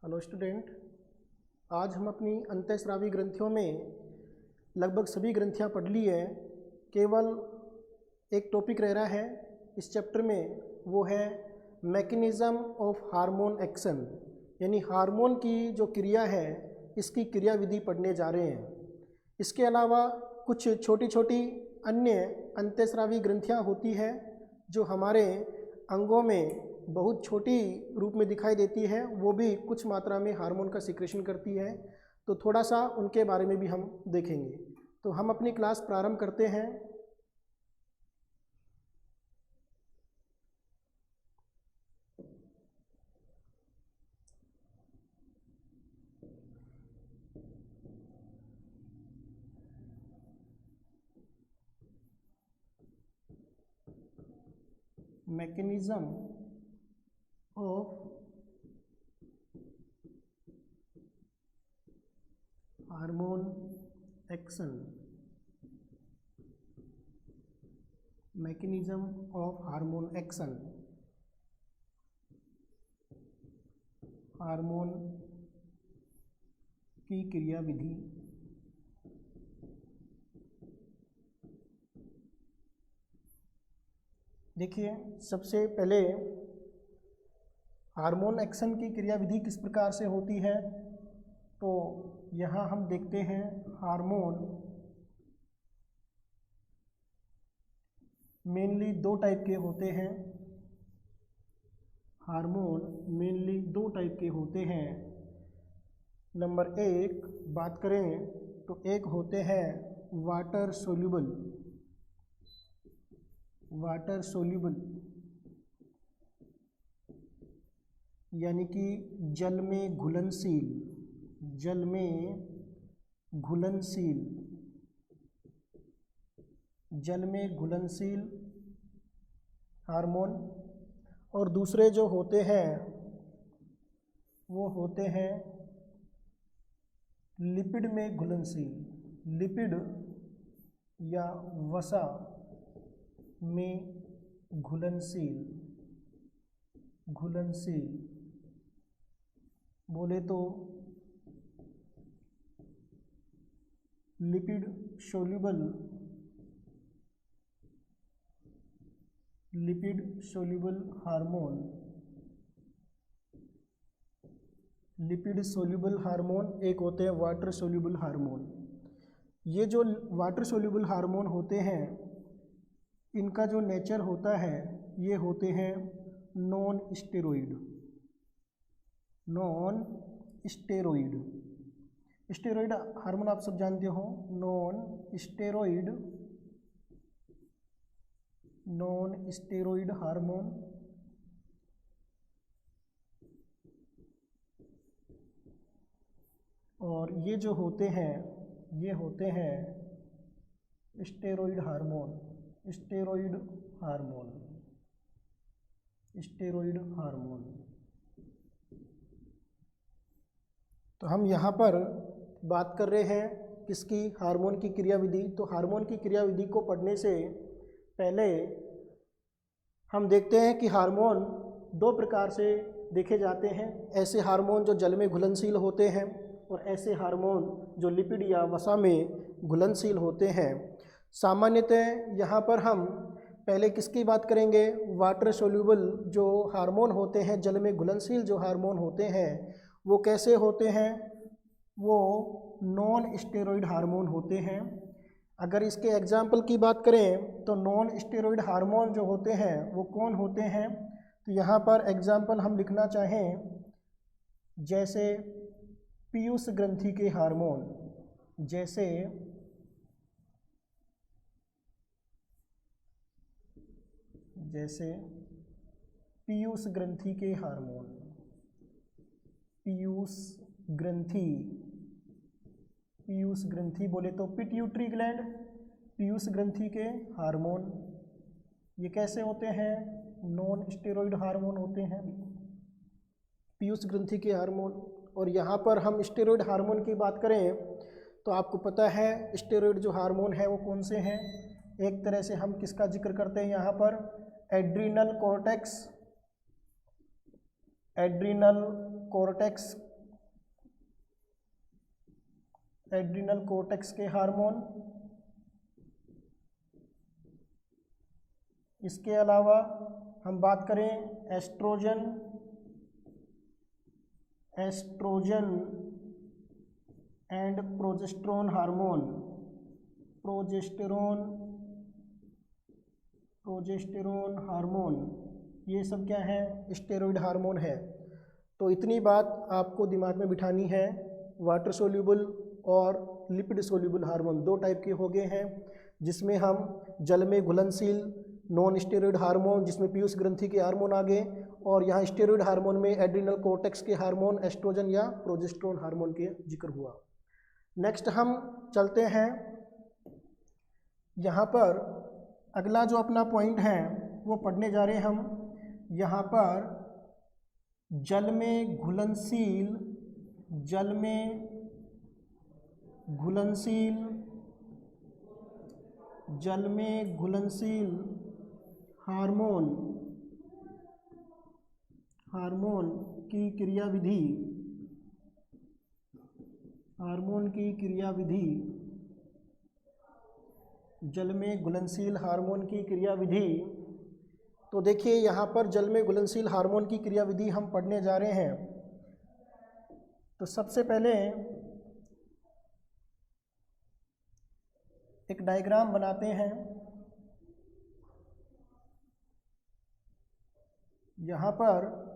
Hello student, आज हम अपनी अंतःस्रावी ग्रंथियों में लगभग सभी ग्रंथियां पढ़ ली हैं। केवल एक टॉपिक रह रहा है इस चैप्टर में, वो है मैकेनिज़्म ऑफ हार्मोन एक्शन, यानी हार्मोन की जो क्रिया है इसकी क्रिया विधि पढ़ने जा रहे हैं। इसके अलावा कुछ छोटी छोटी अन्य अंतःस्रावी ग्रंथियां होती है जो हमारे अंगों में बहुत छोटी रूप में दिखाई देती है, वो भी कुछ मात्रा में हार्मोन का सिक्रेशन करती है। तो थोड़ा सा उनके बारे में भी हम देखेंगे। तो हम अपनी क्लास प्रारंभ करते हैं। Mechanism of hormone action, mechanism of hormone action, hormone की क्रिया विधि। देखिए, सबसे पहले हार्मोन एक्शन की क्रिया विधि किस प्रकार से होती है, तो यहाँ हम देखते हैं हार्मोन मेनली दो टाइप के होते हैं। हार्मोन मेनली दो टाइप के होते हैं। नंबर एक बात करें तो एक होते हैं वाटर सोल्यूबल, वाटर सोल्यूबल यानी कि जल में घुलनशील, जल में घुलनशील, जल में घुलनशील हार्मोन। और दूसरे जो होते हैं वो होते हैं लिपिड में घुलनशील, लिपिड या वसा में घुलनशील, घुलनशील बोले तो lipid soluble, lipid soluble hormone, lipid soluble hormone एक होते हैं वाटर सोल्यूबल हार्मोन। ये जो वाटर सोल्यूबल हार्मोन होते हैं इनका जो नेचर होता है ये होते हैं non steroid, non steroid. Steroid hormone आप सब जानते हो, non steroid, non steroid hormone. और ये जो होते हैं ये होते हैं steroid hormone, steroid hormone, steroid hormone. तो हम यहाँ पर बात कर रहे हैं किसकी, हार्मोन की क्रिया विधि। तो हार्मोन की क्रिया विधि को पढ़ने से पहले हम देखते हैं कि हार्मोन दो प्रकार से देखे जाते हैं। ऐसे हार्मोन जो जल में घुलनशील होते हैं और ऐसे हार्मोन जो लिपिड या वसा में घुलनशील होते हैं। सामान्यतः यहाँ पर हम पहले किसकी बात करेंगे, वाटर सोल्यूबल जो हार्मोन होते हैं, जल में घुलनशील जो हार्मोन होते हैं वो कैसे होते हैं, वो नॉन स्टेरॉइड हार्मोन होते हैं। अगर इसके एग्जाम्पल की बात करें तो नॉन स्टेरॉइड हार्मोन जो होते हैं वो कौन होते हैं, तो यहाँ पर एग्जाम्पल हम लिखना चाहें जैसे पीयूष ग्रंथि के हार्मोन, जैसे जैसे पीयूष ग्रंथि के हार्मोन, पीयूष ग्रंथि, पीयूष ग्रंथि बोले तो पिट्यूटरी ग्लैंड, पीयूष ग्रंथि के हार्मोन ये कैसे होते हैं, नॉन स्टेरॉइड हार्मोन होते हैं, पीयूष ग्रंथि के हार्मोन। और यहाँ पर हम स्टेरॉइड हार्मोन की बात करें तो आपको पता है स्टेरॉइड जो हार्मोन है वो कौन से हैं। एक तरह से हम किसका जिक्र करते हैं यहाँ पर, adrenal cortex, adrenal cortex adrenal cortex के हार्मोन। इसके अलावा हम बात करें oestrogen and progesterone hormone. Progesterone hormone ये सब क्या है? स्टेरॉइड हार्मोन है। तो इतनी बात आपको दिमाग में बिठानी है। वाटर सोल्यूबल और लिपिड सोल्यूबल हार्मोन दो टाइप के हो गए हैं, जिसमें हम जल में घुलनशील नॉन स्टेरॉइड हार्मोन, जिसमें पीयूष ग्रंथि के हार्मोन आ गए, और यहाँ स्टेरॉइड हार्मोन में एड्रिनल कोर्टेक्स के हार्मोन एस्ट्रोजन या प्रोजेस्टेरोन हार्मोन के जिक्र हुआ। नेक्स्ट हम चलते हैं, यहाँ पर अगला जो अपना पॉइंट है वो पढ़ने जा रहे हैं हम। यहाँ पर जल में घुलनशील हार्मोन की क्रियाविधि जल में घुलनशील हार्मोन की क्रियाविधि। तो देखिए यहाँ पर जल में घुलनशील हार्मोन की क्रियाविधि हम पढ़ने जा रहे हैं। तो सबसे पहले एक डायग्राम बनाते हैं। यहाँ पर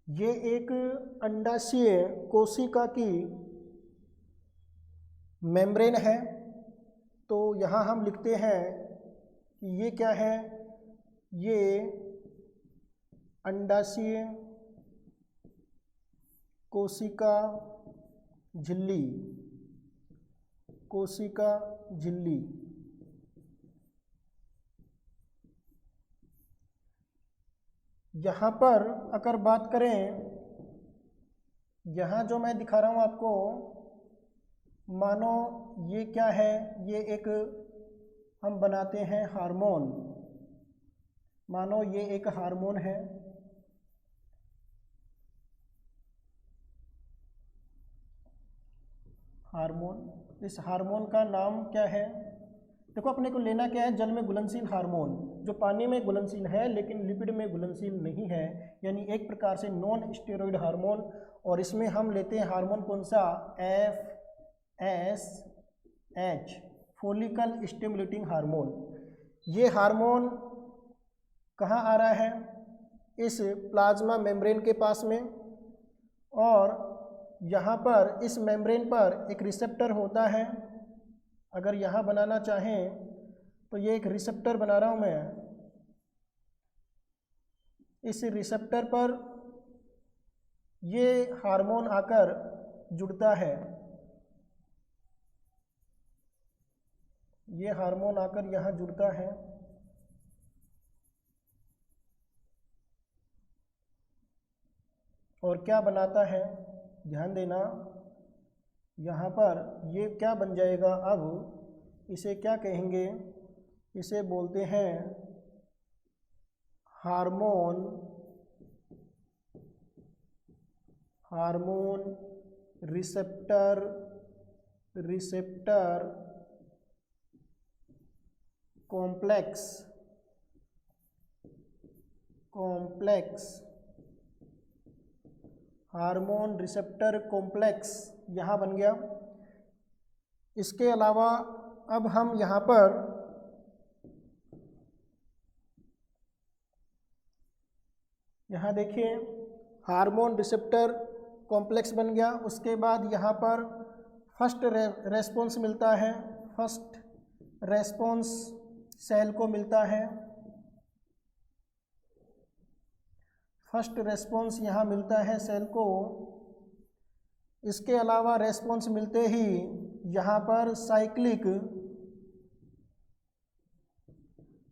ये एक अंडाशय कोशिका की मेम्ब्रेन है। तो यहाँ हम लिखते हैं कि ये क्या है? ये अंडाशय कोशिका झिल्ली। यहाँ पर अगर बात करें, यहाँ जो मैं दिखा रहा हूँ आपको, मानो ये क्या है? ये एक हम बनाते हैं हार्मोन। मानो ये एक हार्मोन है। इस हार्मोन का नाम क्या है? देखो अपने को लेना क्या है? जल में घुलनशील हार्मोन जो पानी में घुलनशील है लेकिन लिपिड में घुलनशील नहीं है, यानी एक प्रकार से नॉन स्टेरॉइड हार्मोन। और इसमें हम लेते हैं हार्मोन कौन सा? FSH, follicle stimulating hormone. ये हार्मोन कहाँ आ रहा है? इस प्लाज्मा मेम्ब्रेन के पास में, और यहाँ पर इस मेम्ब्रेन पर एक रिसेप्टर होता है। अगर यहाँ बनाना चाहें तो ये एक रिसेप्टर बना रहा हूँ मैं। इस रिसेप्टर पर ये हार्मोन आकर जुड़ता है। ये हार्मोन आकर यहाँ जुड़ता है और क्या बनाता है? ध्यान देना, यहाँ पर ये क्या बन जाएगा? अब इसे क्या कहेंगे? इसे बोलते हैं hormone receptor complex. Hormone receptor complex यहाँ बन गया। इसके अलावा अब हम यहाँ पर यहाँ देखिए हार्मोन रिसेप्टर कॉम्प्लेक्स बन गया। उसके बाद यहाँ पर फर्स्ट रेस्पॉन्स मिलता है। फर्स्ट रेस्पॉन्स सेल को मिलता है। फर्स्ट रेस्पॉन्स यहाँ मिलता है सेल को। इसके अलावा रेस्पॉन्स मिलते ही यहाँ पर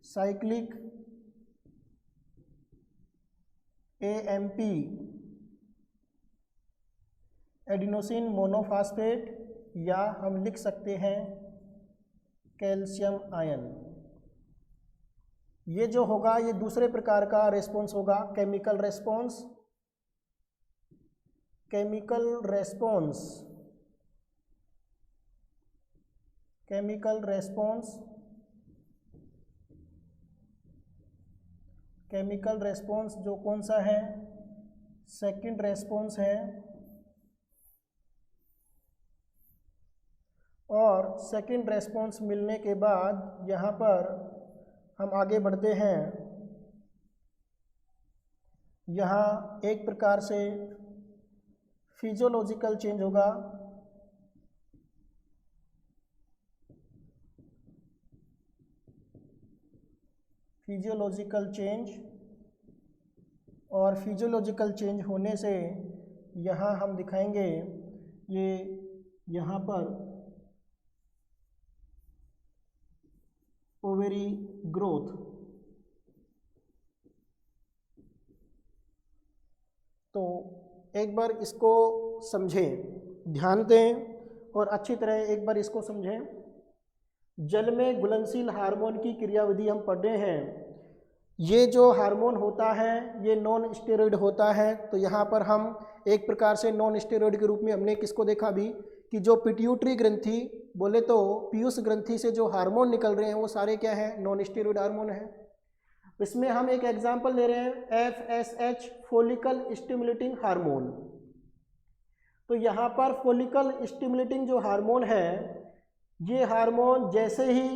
साइक्लिक AMP एडिनोसिन मोनोफास्फेट या हम लिख सकते हैं कैल्शियम आयन। ये जो होगा ये दूसरे प्रकार का रेस्पॉन्स होगा, केमिकल रेस्पॉन्स। केमिकल रेस्पॉन्स जो कौन सा है, सेकंड रेस्पॉन्स है। और सेकंड रेस्पॉन्स मिलने के बाद यहाँ पर हम आगे बढ़ते हैं। यहाँ एक प्रकार से फिजियोलॉजिकल चेंज होगा। और फिजियोलॉजिकल चेंज होने से यहाँ हम दिखाएंगे ये यहाँ पर ओवेरी ग्रोथ। तो एक बार इसको समझें, ध्यान दें और अच्छी तरह एक बार इसको समझें। जल में घुलनशील हार्मोन की क्रियाविधि हम पढ़ रहे हैं। ये जो हार्मोन होता है ये नॉन स्टेरॉइड होता है। तो यहाँ पर हम एक प्रकार से नॉन स्टेरॉइड के रूप में हमने किसको देखा भी कि जो पिट्यूटरी ग्रंथि बोले तो पीयूष ग्रंथि से जो हार्मोन निकल रहे हैं वो सारे क्या हैं, नॉन स्टेरॉइड हार्मोन है। इसमें हम एक एग्जांपल ले रहे हैं FSH फॉलिकल स्टिमुलेटिंग हार्मोन। तो यहाँ पर फॉलिकल स्टिमुलेटिंग जो हार्मोन है ये हार्मोन जैसे ही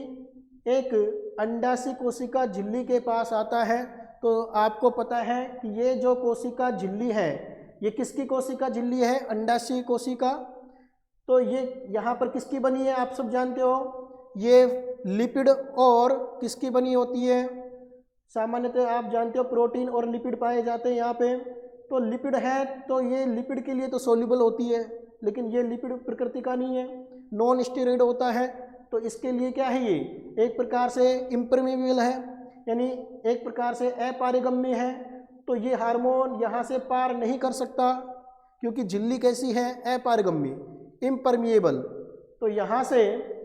एक अंडाशय कोशिका झिल्ली के पास आता है तो आपको पता है कि ये जो कोशिका झिल्ली है ये किसकी कोशिका झिल्ली है, अंडाशय कोशिका। तो ये यहाँ पर किसकी बनी है आप सब जानते हो, ये लिपिड और किसकी बनी होती है, सामान्यतः आप जानते हो प्रोटीन और लिपिड पाए जाते हैं यहाँ पे। तो लिपिड है तो ये लिपिड के लिए तो सोल्यूबल होती है, लेकिन ये लिपिड प्रकृति का नहीं है, नॉन स्टेरॉइड होता है। तो इसके लिए क्या है, ये एक प्रकार से इम्परमेबल है, यानी एक प्रकार से अपारगम्य है। तो ये हार्मोन यहाँ से पार नहीं कर सकता क्योंकि झिल्ली कैसी है, अपारगम्य, इम्परमिएबल। तो यहाँ से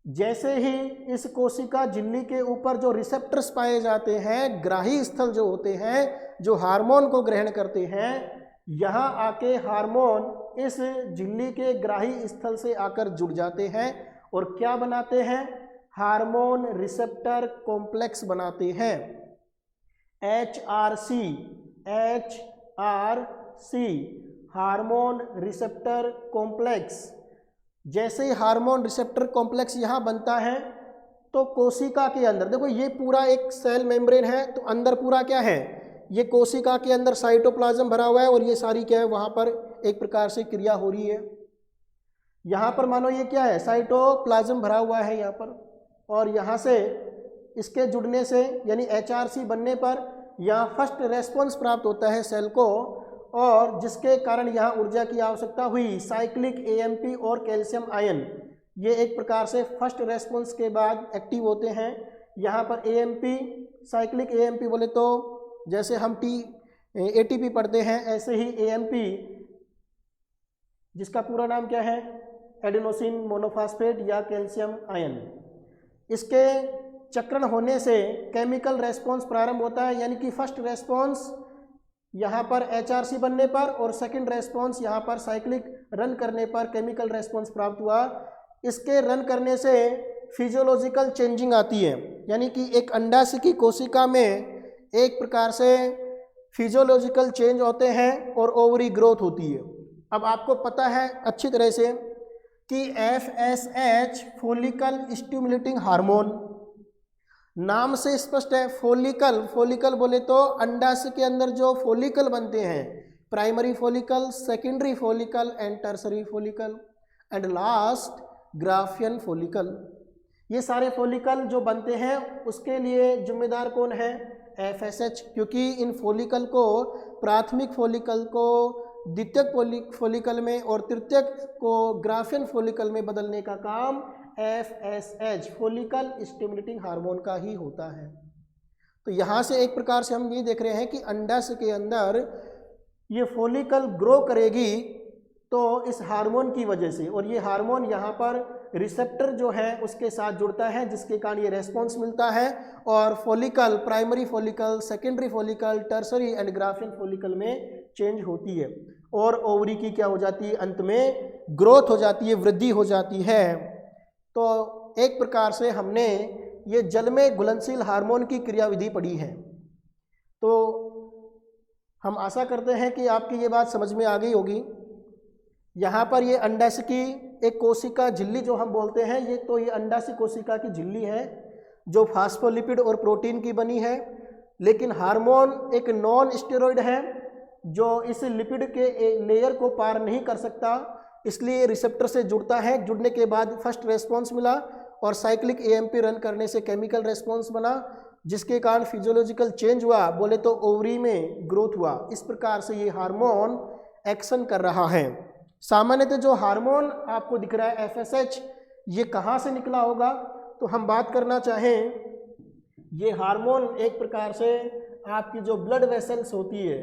जैसे ही इस कोशिका झिल्ली के ऊपर जो रिसेप्टर्स पाए जाते हैं, ग्राही स्थल जो होते हैं जो हार्मोन को ग्रहण करते हैं, यहाँ आके हार्मोन इस झिल्ली के ग्राही स्थल से आकर जुड़ जाते हैं और क्या बनाते हैं, हार्मोन रिसेप्टर कॉम्प्लेक्स बनाते हैं, HRC, हार्मोन रिसेप्टर कॉम्प्लेक्स। जैसे ही हार्मोन रिसेप्टर कॉम्प्लेक्स यहाँ बनता है तो कोशिका के अंदर, देखो ये पूरा एक सेल मेम्ब्रेन है, तो अंदर पूरा क्या है, ये कोशिका के अंदर साइटोप्लाज्म भरा हुआ है और ये सारी क्या है वहाँ पर एक प्रकार से क्रिया हो रही है। यहाँ पर मानो ये क्या है, साइटोप्लाज्म भरा हुआ है यहाँ पर, और यहाँ से इसके जुड़ने से यानी HRC बनने पर यहाँ फर्स्ट रेस्पॉन्स प्राप्त होता है सेल को, और जिसके कारण यहाँ ऊर्जा की आवश्यकता हुई। साइक्लिक AMP और कैल्शियम आयन ये एक प्रकार से फर्स्ट रेस्पॉन्स के बाद एक्टिव होते हैं। यहाँ पर AMP, साइक्लिक AMP बोले तो जैसे हम ATP पढ़ते हैं, ऐसे ही AMP जिसका पूरा नाम क्या है, एडिनोसिन मोनोफास्फेट या कैल्शियम आयन, इसके चक्रण होने से केमिकल रेस्पॉन्स प्रारंभ होता है। यानी कि फर्स्ट रेस्पॉन्स यहाँ पर HRC बनने पर और सेकंड रेस्पॉन्स यहाँ पर साइक्लिक रन करने पर केमिकल रेस्पॉन्स प्राप्त हुआ। इसके रन करने से फिजियोलॉजिकल चेंजिंग आती है, यानी कि एक अंडाशय की कोशिका में एक प्रकार से फिजियोलॉजिकल चेंज होते हैं और ओवरी ग्रोथ होती है। अब आपको पता है अच्छी तरह से कि FSH फॉलिकल स्टिमुलेटिंग हार्मोन, नाम से स्पष्ट है, फॉलिकल बोले तो अंडाशय के अंदर जो फॉलिकल बनते हैं, primary follicle, secondary follicle and tertiary follicle and last Graafian follicle. ये सारे फॉलिकल जो बनते हैं उसके लिए जिम्मेदार कौन है, FSH, क्योंकि इन फॉलिकल को प्राथमिक फॉलिकल को द्वितीयक फॉलिकल में और तृतीयक को ग्राफियन फॉलिकल में बदलने का काम FSH फॉलिकल स्टिमुलेटिंग हार्मोन का ही होता है। तो यहाँ से एक प्रकार से हम ये देख रहे हैं कि अंडाशय के अंदर ये फॉलिकल ग्रो करेगी तो इस हार्मोन की वजह से, और ये हार्मोन यहाँ पर रिसेप्टर जो है उसके साथ जुड़ता है, जिसके कारण ये रेस्पॉन्स मिलता है और follicle primary follicle, secondary follicle, tertiary and Graafian follicle में चेंज होती है और ओवरी की क्या हो जाती है, अंत में ग्रोथ हो जाती है, वृद्धि हो जाती है। तो एक प्रकार से हमने ये जल में घुलनशील हार्मोन की क्रियाविधि पढ़ी है। तो हम आशा करते हैं कि आपकी ये बात समझ में आ गई होगी। यहाँ पर ये अंडाशय की एक कोशिका झिल्ली जो हम बोलते हैं, ये अंडाशय कोशिका की झिल्ली है जो फास्फोलिपिड और प्रोटीन की बनी है, लेकिन हार्मोन एक नॉन स्टेरॉइड है जो इस लिपिड के लेयर को पार नहीं कर सकता, इसलिए रिसेप्टर से जुड़ता है। जुड़ने के बाद फर्स्ट रेस्पॉन्स मिला और साइक्लिक AMP रन करने से केमिकल रेस्पॉन्स बना, जिसके कारण फिजियोलॉजिकल चेंज हुआ, बोले तो ओवरी में ग्रोथ हुआ। इस प्रकार से ये हार्मोन एक्शन कर रहा है। सामान्यतः जो हार्मोन आपको दिख रहा है FSH, ये कहाँ से निकला होगा, तो हम बात करना चाहें, ये हार्मोन एक प्रकार से आपकी जो ब्लड वेसल्स होती है,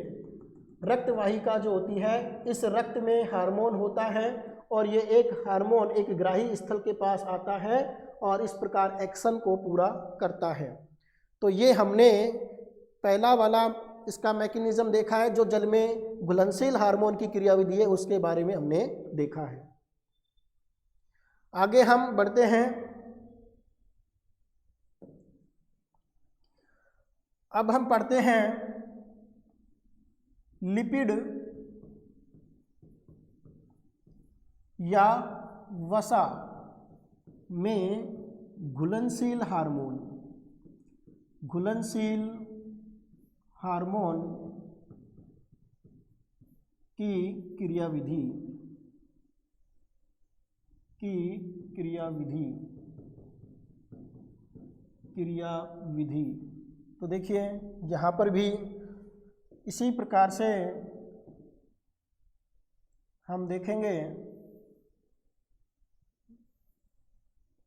रक्त वाहिका जो होती है, इस रक्त में हार्मोन होता है और ये एक हार्मोन एक ग्राही स्थल के पास आता है और इस प्रकार एक्शन को पूरा करता है। तो ये हमने पहला वाला इसका मैकेनिज्म देखा है, जो जल में घुलनशील हार्मोन की क्रियाविधि है उसके बारे में हमने देखा है। आगे हम बढ़ते हैं। अब हम पढ़ते हैं लिपिड या वसा में घुलनशील हार्मोन, घुलनशील हार्मोन की क्रियाविधि तो देखिए यहाँ पर भी इसी प्रकार से हम देखेंगे,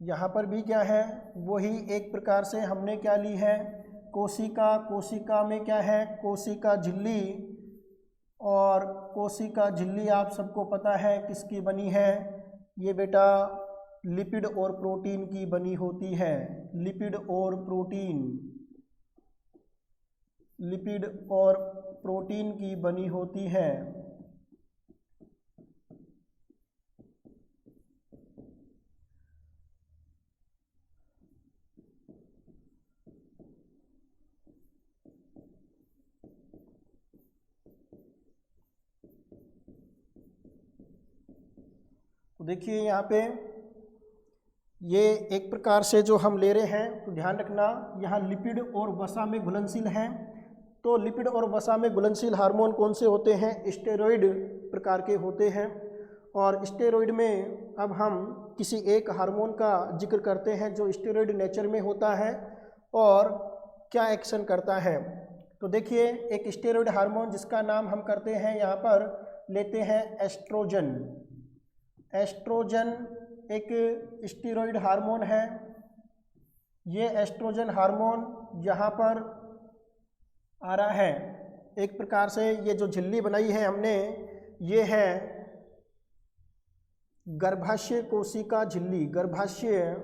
यहाँ पर भी क्या है, वही एक प्रकार से हमने क्या ली है, कोशिका में क्या है, कोशिका झिल्ली, और कोशिका झिल्ली आप सबको पता है किसकी बनी है, ये बेटा लिपिड और प्रोटीन की बनी होती है। लिपिड और प्रोटीन की बनी होती है। तो देखिए यहाँ पे ये एक प्रकार से जो हम ले रहे हैं, तो ध्यान रखना यहाँ लिपिड और वसा में घुलनशील हैं। तो लिपिड और वसा में घुलनशील हार्मोन कौन से होते हैं, स्टेरॉइड प्रकार के होते हैं। और स्टेरॉइड में अब हम किसी एक हार्मोन का जिक्र करते हैं जो स्टेरॉइड नेचर में होता है और क्या एक्शन करता है। तो देखिए एक स्टेरॉइड हार्मोन जिसका नाम हम करते हैं, यहाँ पर लेते हैं एस्ट्रोजन। एस्ट्रोजन एक स्टेरॉइड हार्मोन है। ये एस्ट्रोजन हार्मोन यहाँ पर आ रहा है। एक प्रकार से ये जो झिल्ली बनाई है हमने, ये है गर्भाशय कोशिका झिल्ली, गर्भाशय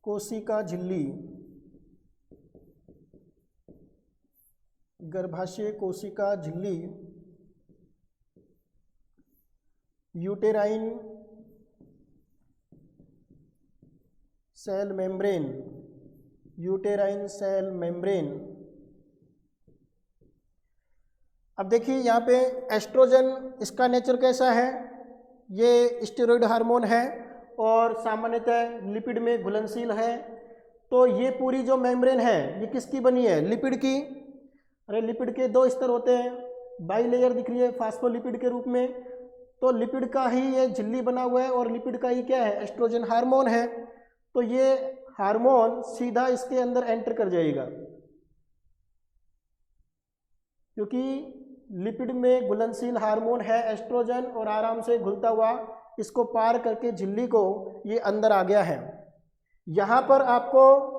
कोशिका झिल्ली, गर्भाशय कोशिका झिल्ली, uterine cell membrane, uterine cell membrane. अब देखिए यहाँ पे एस्ट्रोजन, इसका नेचर कैसा है, ये स्टेरॉइड हार्मोन है और सामान्यतः लिपिड में घुलनशील है। तो ये पूरी जो मेम्ब्रेन है ये किसकी बनी है, लिपिड की। अरे लिपिड के दो स्तर होते हैं, बाई लेयर दिख रही है फास्फोलिपिड के रूप में, तो लिपिड का ही ये झिल्ली बना हुआ है और लिपिड का ही क्या है, एस्ट्रोजन हार्मोन है। तो ये हार्मोन सीधा इसके अंदर एंटर कर जाएगा। क्योंकि लिपिड में घुलनशील हार्मोन है एस्ट्रोजन और आराम से घुलता हुआ इसको पार करके झिल्ली को ये अंदर आ गया है। यहाँ पर आपको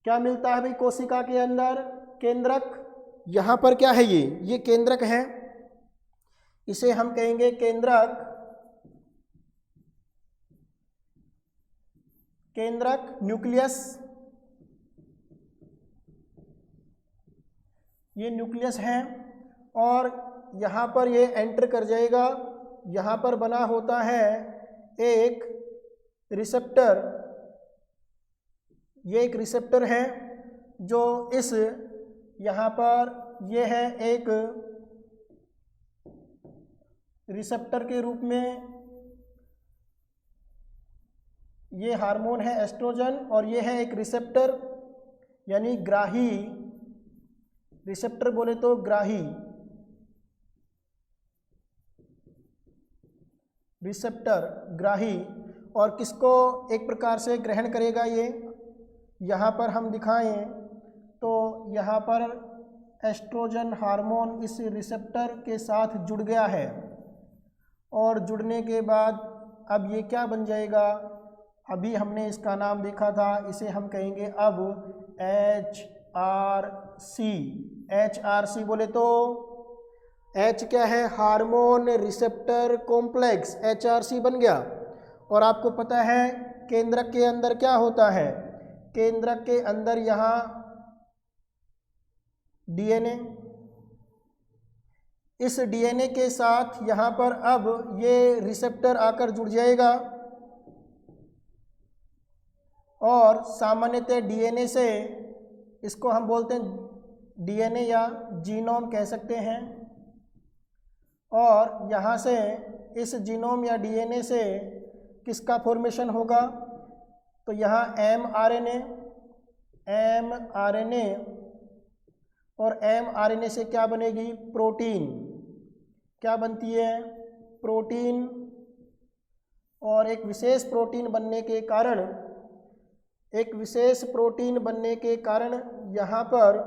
क्या मिलता है भाई कोशिका के अंदर? केंद्रक। यहाँ पर क्या है? ये केंद्रक है, इसे हम कहेंगे केंद्रक। केंद्रक न्यूक्लियस, ये न्यूक्लियस है और यहाँ पर ये एंटर कर जाएगा। यहाँ पर बना होता है एक रिसेप्टर, ये एक रिसेप्टर है जो इस यहाँ पर ये है एक रिसेप्टर के रूप में ये हार्मोन है एस्ट्रोजन और ये है एक रिसेप्टर यानी ग्राही। रिसेप्टर बोले तो ग्राही, रिसेप्टर ग्राही। और किसको एक प्रकार से ग्रहण करेगा ये? यहाँ पर हम दिखाएं तो यहाँ पर एस्ट्रोजन हार्मोन इस रिसेप्टर के साथ जुड़ गया है और जुड़ने के बाद अब ये क्या बन जाएगा? अभी हमने इसका नाम देखा था, इसे हम कहेंगे अब HRC। HRC बोले तो H क्या है? हार्मोन रिसेप्टर कॉम्प्लेक्स, HRC बन गया। और आपको पता है केंद्रक के अंदर क्या होता है? केंद्रक के अंदर यहाँ DNA, इस DNA के साथ यहाँ पर अब ये रिसेप्टर आकर जुड़ जाएगा और सामान्यतः DNA से, इसको हम बोलते हैं DNA या जीनोम कह सकते हैं। और यहाँ से इस जीनोम या DNA से किसका फॉर्मेशन होगा? तो यहाँ mRNA और mRNA से क्या बनेगी? प्रोटीन। क्या बनती है? प्रोटीन। और एक विशेष प्रोटीन बनने के कारण यहाँ पर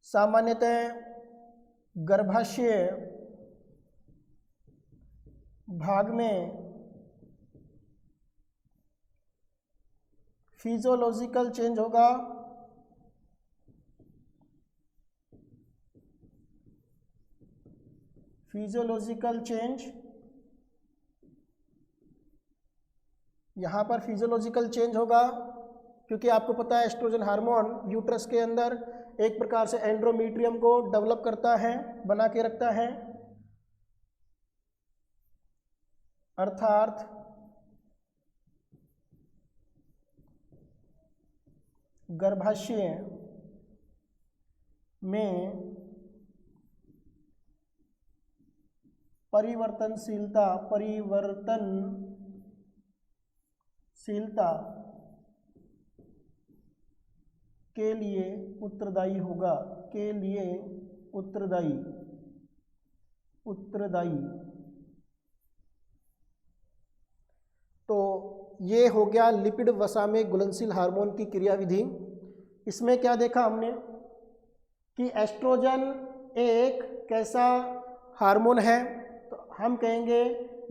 सामान्यतः गर्भाशय भाग में फिजियोलॉजिकल चेंज होगा। फिजियोलॉजिकल चेंज, यहाँ पर फिजियोलॉजिकल चेंज होगा क्योंकि आपको पता है एस्ट्रोजन हार्मोन यूट्रस के अंदर एक प्रकार से एंड्रोमीट्रियम को डेवलप करता है, बना के रखता है। अर्थात गर्भाशय में परिवर्तनशीलता के लिए उत्तरदायी होगा, के लिए उत्तरदायी। तो ये हो गया लिपिड वसा में घुलनशील हार्मोन की क्रियाविधि। इसमें क्या देखा हमने कि एस्ट्रोजन एक कैसा हार्मोन है? तो हम कहेंगे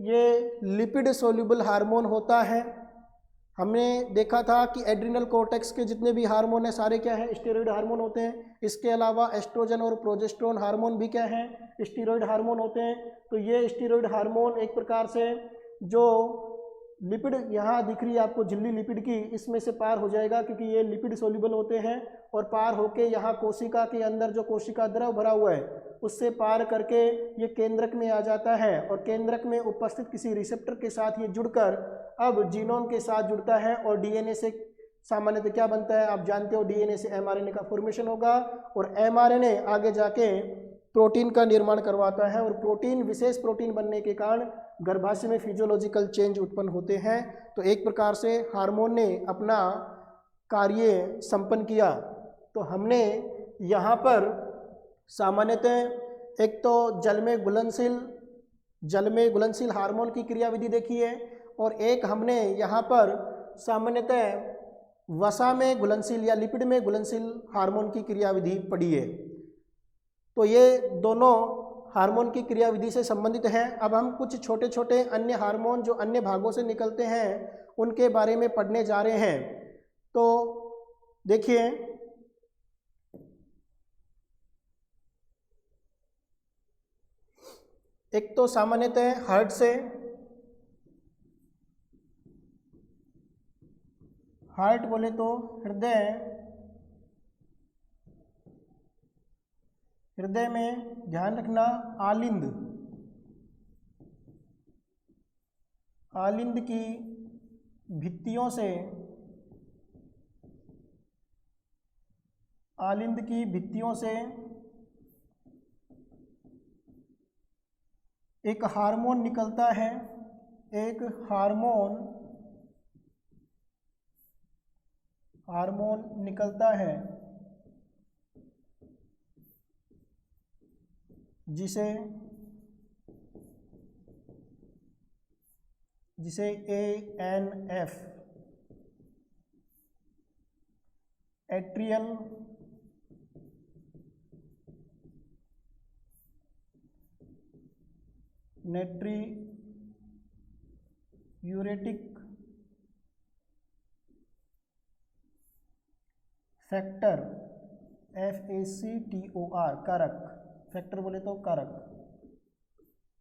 ये लिपिड सोल्यूबल हार्मोन होता है। हमने देखा था कि एड्रिनल कॉर्टेक्स के जितने भी हार्मोन हैं सारे क्या है? स्टेरॉइड हार्मोन होते हैं। इसके अलावा एस्ट्रोजन और प्रोजेस्टेरोन हार्मोन भी क्या हैं? स्टेरॉइड हार्मोन होते हैं। तो ये स्टेरॉइड हार्मोन एक प्रकार से जो लिपिड यहाँ दिख रही है आपको झिल्ली लिपिड की, इसमें से पार हो जाएगा क्योंकि ये लिपिड सोल्यूबल होते हैं और पार होके यहाँ कोशिका के अंदर जो कोशिका द्रव भरा हुआ है उससे पार करके ये केंद्रक में आ जाता है और केंद्रक में उपस्थित किसी रिसेप्टर के साथ ये जुड़कर अब जीनोम के साथ जुड़ता है और डीएनए से सामान्यतः क्या बनता है? आप जानते हो डीएनए से एमआरएनए का फॉर्मेशन होगा और एमआरएनए आगे जाके प्रोटीन का निर्माण करवाता है और प्रोटीन विशेष प्रोटीन बनने के कारण गर्भाशय में फिजियोलॉजिकल चेंज उत्पन्न होते हैं। तो एक प्रकार से हार्मोन ने अपना कार्य संपन्न किया। तो हमने यहाँ पर सामान्यतः एक तो जल में घुलनशील हार्मोन की क्रियाविधि देखी है और एक हमने यहाँ पर सामान्यतः वसा में घुलनशील या लिपिड में घुलनशील हार्मोन की क्रियाविधि पढ़ी है। तो ये दोनों हार्मोन की क्रियाविधि से संबंधित हैं। अब हम कुछ छोटे छोटे अन्य हार्मोन जो अन्य भागों से निकलते हैं उनके बारे में पढ़ने जा रहे हैं। तो देखिए, एक तो सामान्यतः हार्ट से, हार्ट बोले तो हृदय, हृदय में ध्यान रखना आलिंद, आलिंद की भित्तियों से, आलिंद की भित्तियों से एक हार्मोन निकलता है, एक हार्मोन निकलता है जिसे ANF, एट्रियल नाट्रियूरेटिक फैक्टर, FACTOR, कारक, फैक्टर बोले तो कारक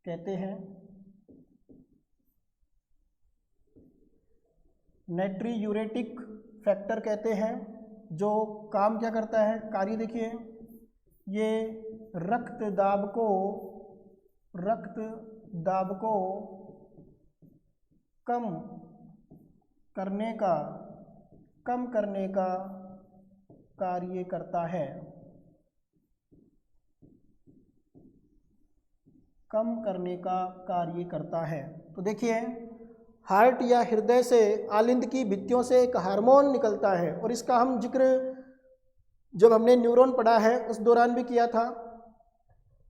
कहते हैं। नाट्रियूरेटिक फैक्टर कहते हैं, जो काम क्या करता है, कार्य देखिए, ये रक्त दाब को कम करने का कार्य करता है, कम करने का कार्य करता है। तो देखिए, हार्ट या हृदय से आलिंद की भित्तियों से एक हार्मोन निकलता है, और इसका हम जिक्र जब हमने न्यूरॉन पढ़ा है उस दौरान भी किया था।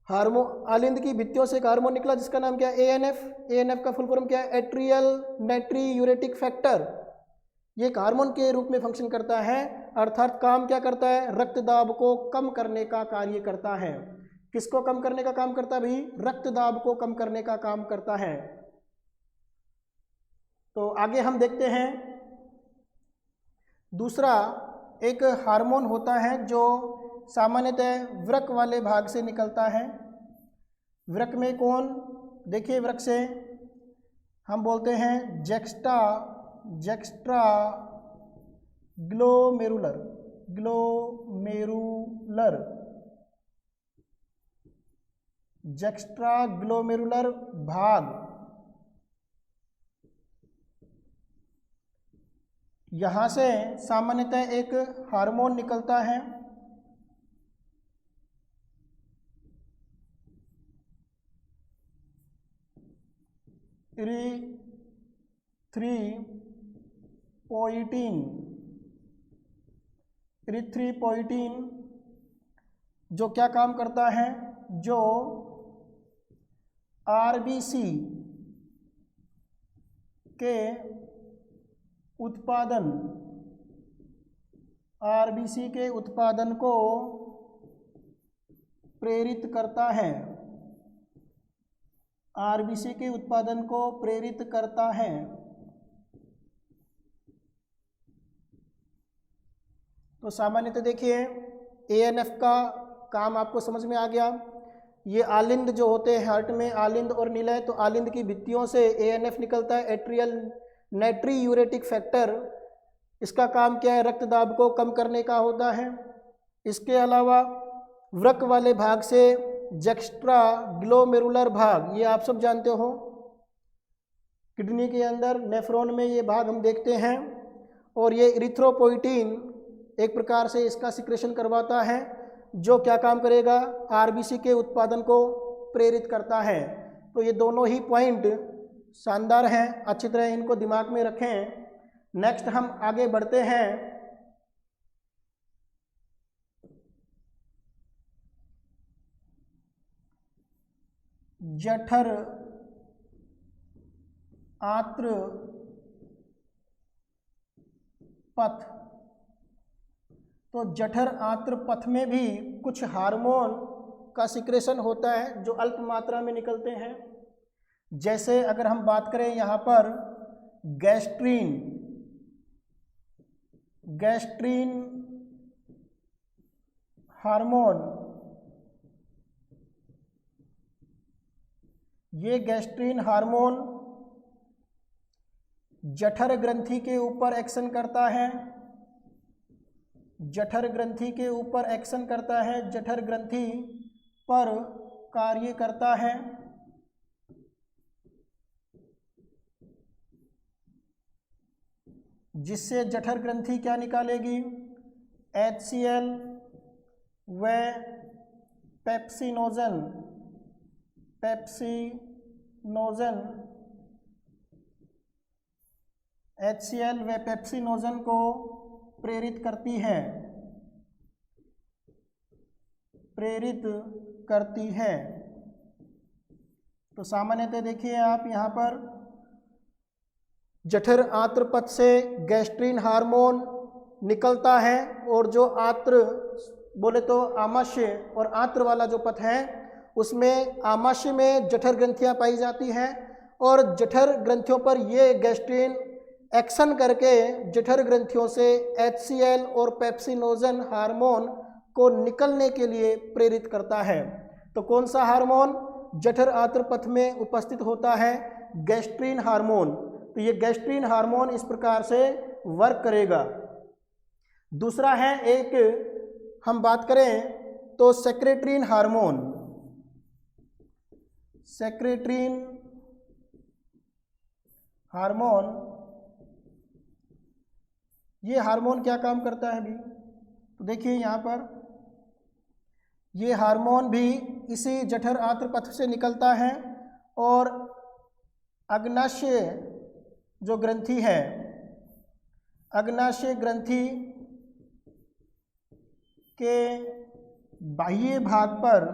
आलिंद की भित्तियों से एक हार्मोन निकला जिसका नाम क्या है, ANF। ANF का फुल फॉर्म क्या है, एट्रियल नाट्रियूरेटिक फैक्टर। ये एक हार्मोन के रूप में फंक्शन करता है, अर्थात काम क्या करता है, रक्त दाब को कम करने का कार्य करता है। किसको कम करने का काम करता है भाई, रक्त दाब को कम करने का काम करता है। तो आगे हम देखते हैं, दूसरा एक हार्मोन होता है जो सामान्यतः वृक्क वाले भाग से निकलता है। वृक्क में कौन, देखिए, वृक्क से हम बोलते हैं जेक्स्ट्रा ग्लोमेरुलर जेक्स्ट्रा ग्लोमेरुलर भाग, यहाँ से सामान्यतः एक हार्मोन निकलता है, इरिथ्रोपोइटीन, जो क्या काम करता है, जो आरबीसी के उत्पादन को प्रेरित करता है, आरबीसी के उत्पादन को प्रेरित करता है। तो सामान्यतः देखिए, ANF का काम आपको समझ में आ गया। ये आलिंद जो होते हैं हार्ट में, आलिंद और निलय, तो आलिंद की भित्तियों से ANF निकलता है, एट्रियल नाट्रियूरेटिक फैक्टर। इसका काम क्या है, रक्त दाब को कम करने का होता है। इसके अलावा वृक्क वाले भाग से जेक्स्ट्रा ग्लोमेरुलर भाग, ये आप सब जानते हो, किडनी के अंदर नेफ्रॉन में ये भाग हम देखते हैं। और ये इरिथ्रोपोइटीन एक प्रकार से इसका सिक्रेशन करवाता है, जो क्या काम करेगा, आरबीसी के उत्पादन को प्रेरित करता है। तो ये दोनों ही पॉइंट शानदार हैं, अच्छी तरह इनको दिमाग में रखें। नेक्स्ट हम आगे बढ़ते हैं। जठर आत्र पथ तो जठर आंत्र पथ में भी कुछ हार्मोन का सिक्रेशन होता है जो अल्प मात्रा में निकलते हैं। जैसे अगर हम बात करें यहाँ पर गैस्ट्रीन हार्मोन, ये गैस्ट्रीन हार्मोन जठर ग्रंथि के ऊपर एक्शन करता है, जठर ग्रंथि के ऊपर एक्शन करता है, जठर ग्रंथि पर कार्य करता है। जिससे जठर ग्रंथि क्या निकालेगी, HCl व पेप्सिनोजन HCl व पेप्सिनोजन को प्रेरित करती है। तो सामान्यतः देखिए आप यहाँ पर जठर आंत्र पथ से गैस्ट्रीन हार्मोन निकलता है और जो आंत्र बोले तो आमाशय और आंत्र वाला जो पथ है उसमें आमाशय में जठर ग्रंथियां पाई जाती हैं और जठर ग्रंथियों पर ये गैस्ट्रीन एक्शन करके जठर ग्रंथियों से HCl और पेप्सिनोजन हार्मोन को निकलने के लिए प्रेरित करता है। तो कौन सा हार्मोन जठर आंत्र पथ में उपस्थित होता है, गैस्ट्रीन हार्मोन। तो ये गैस्ट्रीन हार्मोन इस प्रकार से वर्क करेगा। दूसरा है एक हम बात करें तो सेक्रेटरीन हार्मोन। ये हार्मोन क्या काम करता है अभी, तो देखिए यहाँ पर ये हार्मोन भी इसी जठर आंत्र पथ से निकलता है और अग्नाशय जो ग्रंथि है, अग्नाशय ग्रंथि के बाह्य भाग पर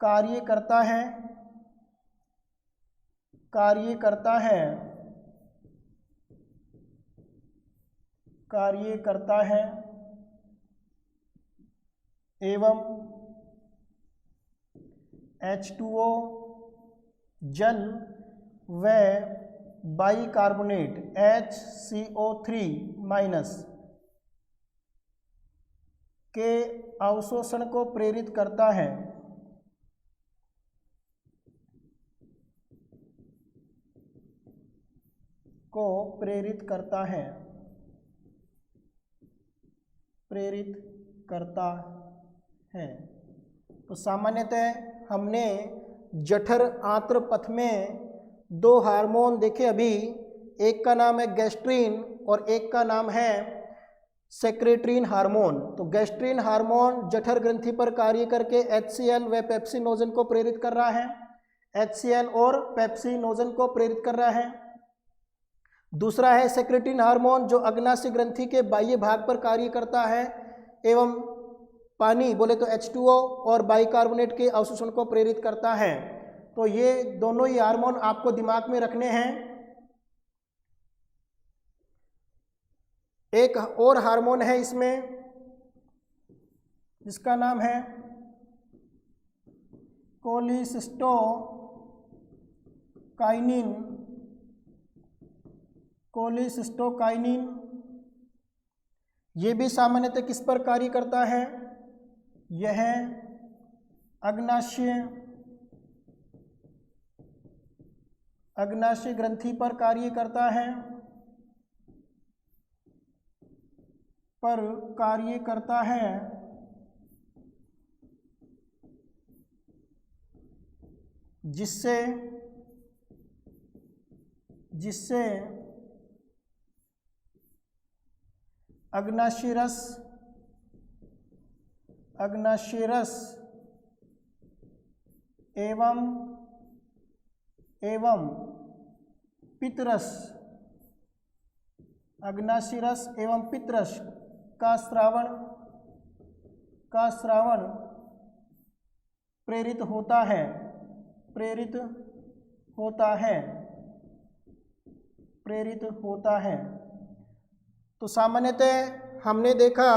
कार्य करता है एवं H2O जल व बाइकार्बोनेट HCO3 माइनस के अवशोषण को प्रेरित करता है। तो सामान्यतः हमने जठर आंत्र पथ में दो हार्मोन देखे अभी, एक का नाम है गैस्ट्रीन और एक का नाम है सेक्रेटरीन हार्मोन। तो गैस्ट्रीन हार्मोन जठर ग्रंथि पर कार्य करके HCl व पेप्सिनोजन को प्रेरित कर रहा है, HCl और पेप्सिनोजन को प्रेरित कर रहा है। दूसरा है सेक्रेटरीन हार्मोन जो अग्नाशय ग्रंथि के बाह्य भाग पर कार्य करता है एवं पानी बोले तो H2O और बाइकार्बोनेट के अवशोषण को प्रेरित करता है। तो ये दोनों ही हार्मोन आपको दिमाग में रखने हैं। एक और हार्मोन है इसमें जिसका नाम है कोलिसिस्टोकाइनिन। ये भी सामान्यतः किस पर कार्य करता है, यह अग्नाशय ग्रंथि पर कार्य करता है जिससे अग्नाशय रस एवं पित्तरस, अग्नाशय रस एवं पित्तरस का स्रावण प्रेरित होता है। प्रेरित होता है। तो सामान्यतः हमने देखा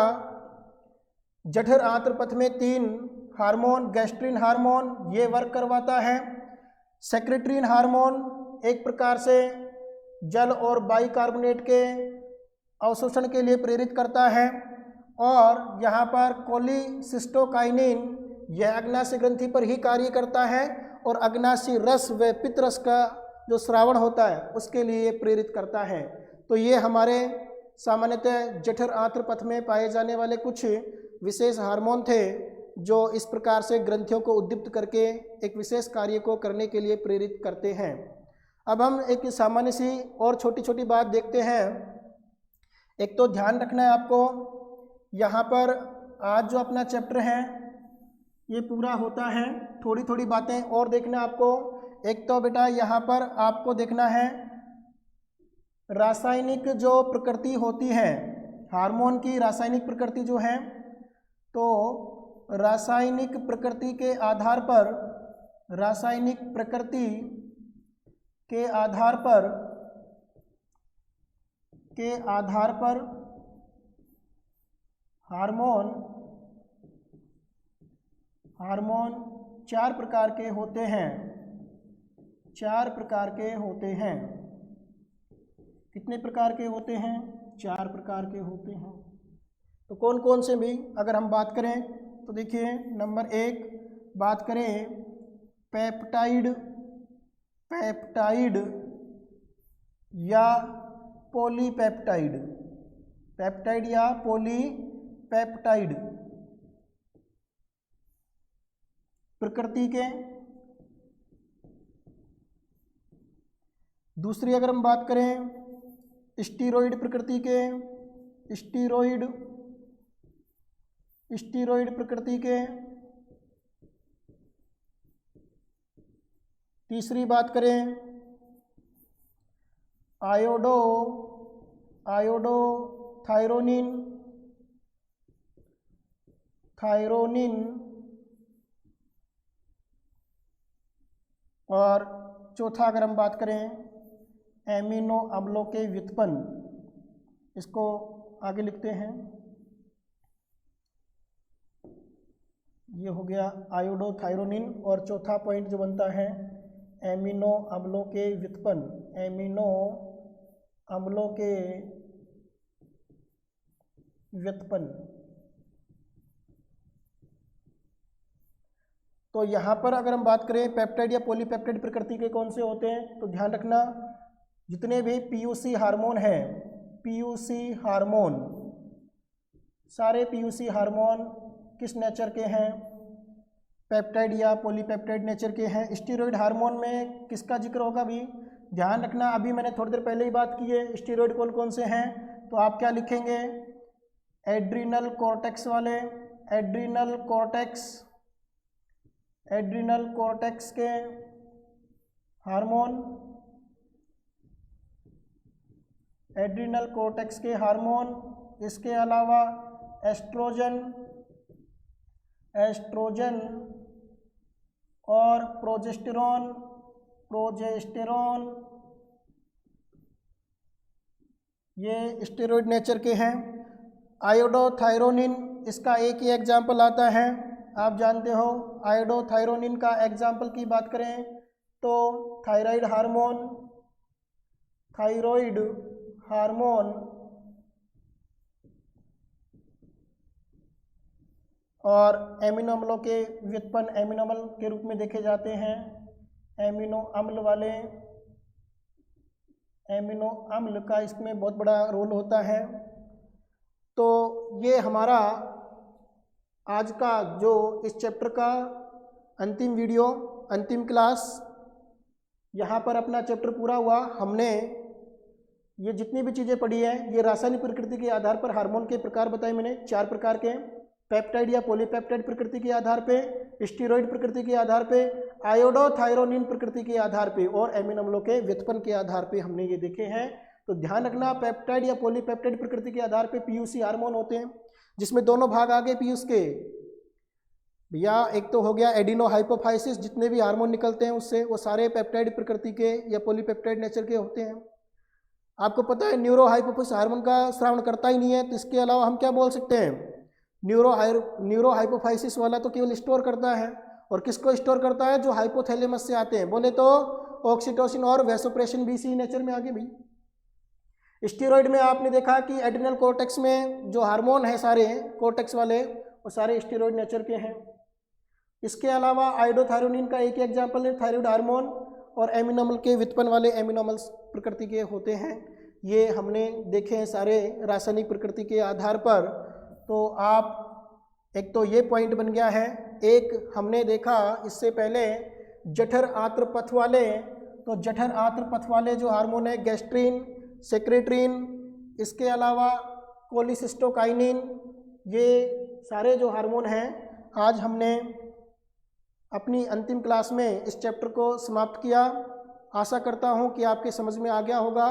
जठर आंत्र पथ में 3 हार्मोन, गैस्ट्रिन हार्मोन ये वर्क करवाता है। सेक्रेटरीन हार्मोन एक प्रकार से जल और बाइकार्बोनेट के अवशोषण के लिए प्रेरित करता है। और यहाँ पर कोलिसिस्टोकाइनिन यह अग्नाशय ग्रंथि पर ही कार्य करता है और अग्नाशय रस व पित्तरस का जो स्रावण होता है उसके लिए प्रेरित करता है। तो ये हमारे सामान्यतः जठर आंत्र पथ में पाए जाने वाले कुछ विशेष हार्मोन थे जो इस प्रकार से ग्रंथियों को उद्दीप्त करके एक विशेष कार्य को करने के लिए प्रेरित करते हैं। अब हम एक सामान्य सी और छोटी छोटी बात देखते हैं। एक तो ध्यान रखना है आपको, यहाँ पर आज जो अपना चैप्टर है ये पूरा होता है। थोड़ी थोड़ी बातें और देखना आपको। एक तो बेटा यहाँ पर आपको देखना है रासायनिक जो प्रकृति होती है हार्मोन की, रासायनिक प्रकृति जो है, तो रासायनिक प्रकृति के आधार पर, रासायनिक प्रकृति के आधार पर हार्मोन 4 प्रकार के होते हैं। 4 प्रकार के होते हैं। कितने प्रकार के होते हैं? 4 प्रकार के होते हैं। तो कौन कौन से भी अगर हम बात करें तो देखिए, नंबर 1 बात करें पेप्टाइड या पॉलीपेप्टाइड, पेप्टाइड या पॉलीपेप्टाइड प्रकृति के। दूसरी अगर हम बात करें स्टीरॉइड प्रकृति के, स्टीरॉइड प्रकृति के। तीसरी बात करें आयोडोथायरोनिन और चौथा अगर हम बात करें एमिनो अम्लों के व्युत्पन्न, इसको आगे लिखते हैं। ये हो गया आयोडोथायरोनिन और चौथा पॉइंट जो बनता है एमिनो अम्लों के व्युत्पन्न, एमिनो अम्लों के व्युत्पन्न। तो यहाँ पर अगर हम बात करें पेप्टाइड या पॉलीपेप्टाइड प्रकृति के कौन से होते हैं, तो ध्यान रखना जितने भी पीयूसी हार्मोन हैं, पीयूसी हार्मोन, सारे पीयूसी हार्मोन किस नेचर के हैं? पेप्टाइड या पॉलीपेप्टाइड नेचर के हैं। स्टीरॉइड हार्मोन में किसका जिक्र होगा भी ध्यान रखना। अभी मैंने थोड़ी देर पहले ही बात की है स्टीरॉइड कौन कौन से हैं, तो आप क्या लिखेंगे? एड्रिनल कॉर्टेक्स वाले, एड्रिनल कॉर्टेक्स के हार्मोन, एड्रिनल कॉर्टेक्स के हार्मोन। इसके अलावा एस्ट्रोजन और प्रोजेस्टेरॉन ये स्टेरॉइड नेचर के हैं। आयोडोथायरोनिन इसका एक ही एग्जाम्पल आता है, आप जानते हो। आयोडोथायरोनिन का एग्जाम्पल की बात करें तो थायराइड हार्मोन और एमिनो अम्लों के व्युत्पन्न एमिनो अम्ल के रूप में देखे जाते हैं। एमिनो अम्ल वाले, एमिनो अम्ल का इसमें बहुत बड़ा रोल होता है। तो ये हमारा आज का जो इस चैप्टर का अंतिम वीडियो, अंतिम क्लास, यहाँ पर अपना चैप्टर पूरा हुआ। हमने ये जितनी भी चीज़ें पढ़ी हैं ये रासायनिक प्रकृति के आधार पर हार्मोन के प्रकार बताए मैंने, 4 प्रकार के। पेप्टाइड या पॉलीपेप्टाइड प्रकृति के आधार पे, स्टीरॉइड प्रकृति के आधार पे, आयोडोथायरोनिन प्रकृति के आधार पे और एमिनो अम्लों के व्युत्पन्न के आधार पे हमने ये देखे हैं। तो ध्यान रखना पेप्टाइड या पॉलीपेप्टाइड प्रकृति के आधार पे पीयूसी हार्मोन होते हैं जिसमें दोनों भाग आगे पीयूष के भैया, एक तो हो गया एडिनो हाइपोफाइसिस, जितने भी हार्मोन निकलते हैं उससे वो सारे पेप्टाइड प्रकृति के या पॉलीपेप्टाइड नेचर के होते हैं। आपको पता है न्यूरो हाइपोफिस हार्मोन का स्रावण करता ही नहीं है, तो इसके अलावा हम क्या बोल सकते हैं, न्यूरो हाइपोफाइसिस वाला तो केवल स्टोर करता है, और किसको स्टोर करता है, जो हाइपोथैलेमस से आते हैं, बोले तो ऑक्सीटोसिन और वैसोप्रेशन भी इसी नेचर में आगे भी। स्टीरॉयड में आपने देखा कि एड्रिनल कॉर्टेक्स में जो हार्मोन है सारे कॉर्टेक्स वाले, वो सारे स्टीरॉयड नेचर के हैं। इसके अलावा आयोडोथायरोनिन का एक एग्जाम्पल है थायराइड हार्मोन, और एमिनोमल के व्युत्पन्न वाले एमिनोमल्स प्रकृति के होते हैं। ये हमने देखे हैं सारे रासायनिक प्रकृति के आधार पर। तो आप एक तो ये पॉइंट बन गया है। एक हमने देखा इससे पहले जठर आंत्र पथ वाले, तो जठर आंत्र पथ वाले जो हार्मोन है गैस्ट्रिन, सेक्रेट्रिन, इसके अलावा कोलिसिस्टोकाइनिन, ये सारे जो हार्मोन हैं आज हमने अपनी अंतिम क्लास में इस चैप्टर को समाप्त किया। आशा करता हूँ कि आपके समझ में आ गया होगा।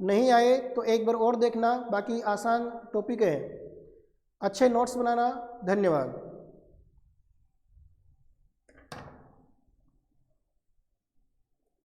नहीं आए तो एक बार और देखना, बाकी आसान टॉपिक है। अच्छे नोट्स बनाना। धन्यवाद।